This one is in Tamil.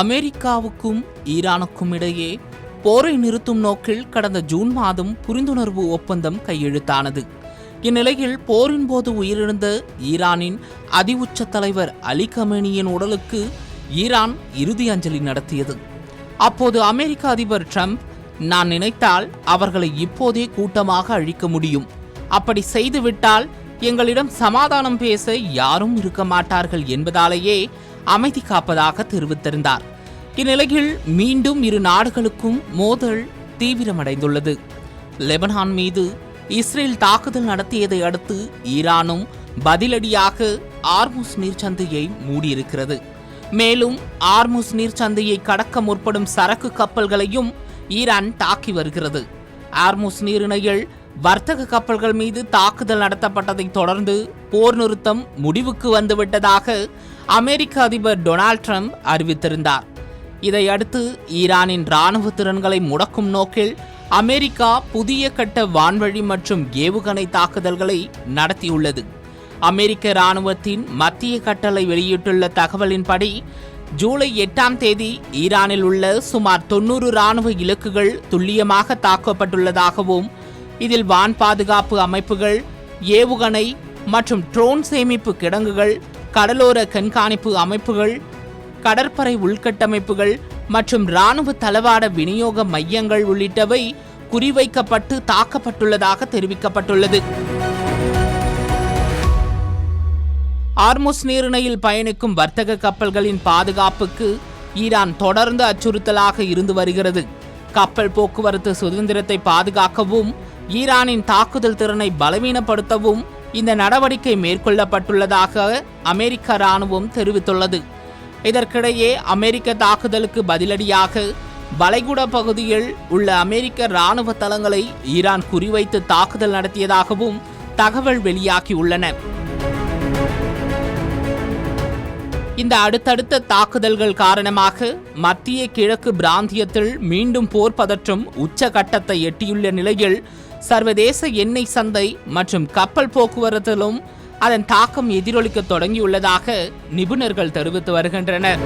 அமெரிக்காவுக்கும் ஈரானுக்கும் இடையே போரை நிறுத்தும் நோக்கில் கடந்த ஜூன் மாதம் புரிந்துணர்வு ஒப்பந்தம் கையெழுத்தானது. இந்நிலையில் போரின் போது உயிரிழந்த ஈரானின் அதிஉச்ச தலைவர் அலி கமேனியின் உடலுக்கு ஈரான் இறுதி அஞ்சலி நடத்தியது. அப்போது அமெரிக்க அதிபர் ட்ரம்ப், நான் நினைத்தால் அவர்களை இப்போதே கூட்டமாக அழிக்க முடியும், அப்படி செய்துவிட்டால் எங்களிடம் சமாதானம் பேச யாரும் இருக்க மாட்டார்கள் என்பதாலேயே அமைதி காப்பதாக தெரிவித்திருந்தார். இந்நிலையில் மீண்டும் இரு நாடுகளுக்கும் மோதல் தீவிரமடைந்துள்ளது. லெபனான் மீது இஸ்ரேல் தாக்குதல் நடத்தியதை அடுத்து ஈரானும் பதிலடியாக ஆர்முஸ் நீர்ச்சந்தையை மூடியிருக்கிறது. மேலும் ஆர்முஸ் நீர்ச்சந்தையை கடக்க முற்படும் சரக்கு கப்பல்களையும் ஈரான் தாக்கி வருகிறது. ஆர்முஸ் நீரிணையில் வர்த்தக கப்பல்கள் மீது தாக்குதல் நடத்தப்பட்டதை தொடர்ந்து போர் நிறுத்தம் முடிவுக்கு வந்துவிட்டதாக அமெரிக்க அதிபர் டொனால்ட் ட்ரம்ப் அறிவித்திருந்தார். இதையடுத்து ஈரானின் இராணுவ திறன்களை முடக்கும் நோக்கில் அமெரிக்கா புதிய கட்ட வான்வழி மற்றும் ஏவுகணை தாக்குதல்களை நடத்தியுள்ளது. அமெரிக்க இராணுவத்தின் மத்திய கட்டளை வெளியிட்டுள்ள தகவலின்படி ஜூலை 8ஆம் தேதி ஈரானில் உள்ள சுமார் 90 இராணுவ இலக்குகள் துல்லியமாக தாக்கப்பட்டுள்ளதாகவும், இதில் வான் பாதுகாப்பு அமைப்புகள், ஏவுகணை மற்றும் ட்ரோன் சேமிப்பு கிடங்குகள், கடலோர கண்காணிப்பு அமைப்புகள், கடற்படை உள்கட்டமைப்புகள் மற்றும் இராணுவ தளவாட விநியோக மையங்கள் உள்ளிட்டவை குறிவைக்கப்பட்டு தாக்கப்பட்டுள்ளதாக தெரிவிக்கப்பட்டுள்ளது. ஆர்முஸ் நீரிணையில் பயணிக்கும் வர்த்தக கப்பல்களின் பாதுகாப்புக்கு ஈரான் தொடர்ந்து அச்சுறுத்தலாக இருந்து வருகிறது. கப்பல் போக்குவரத்து சுதந்திரத்தை பாதுகாக்கவும் ஈரானின் தாக்குதல் திறனை பலவீனப்படுத்தவும் இந்த நடவடிக்கை மேற்கொள்ளப்பட்டுள்ளதாக அமெரிக்க இராணுவம் தெரிவித்துள்ளது. இதற்கிடையே அமெரிக்க தாக்குதலுக்கு பதிலடியாக வளைகுடா பகுதியில் உள்ள அமெரிக்க இராணுவ தளங்களை ஈரான் குறிவைத்து தாக்குதல் நடத்தியதாகவும் தகவல் வெளியாகியுள்ளன. இந்த அடுத்தடுத்த தாக்குதல்கள் காரணமாக மத்திய கிழக்கு பிராந்தியத்தில் மீண்டும் போர் பதற்றம் உச்சகட்டத்தை எட்டியுள்ள நிலையில் சர்வதேச எண்ணெய் சந்தை மற்றும் கப்பல் போக்குவரத்திலும் அதன் தாக்கம் எதிரொலிக்க தொடங்கியுள்ளதாக நிபுணர்கள் தெரிவித்து வருகின்றனர்.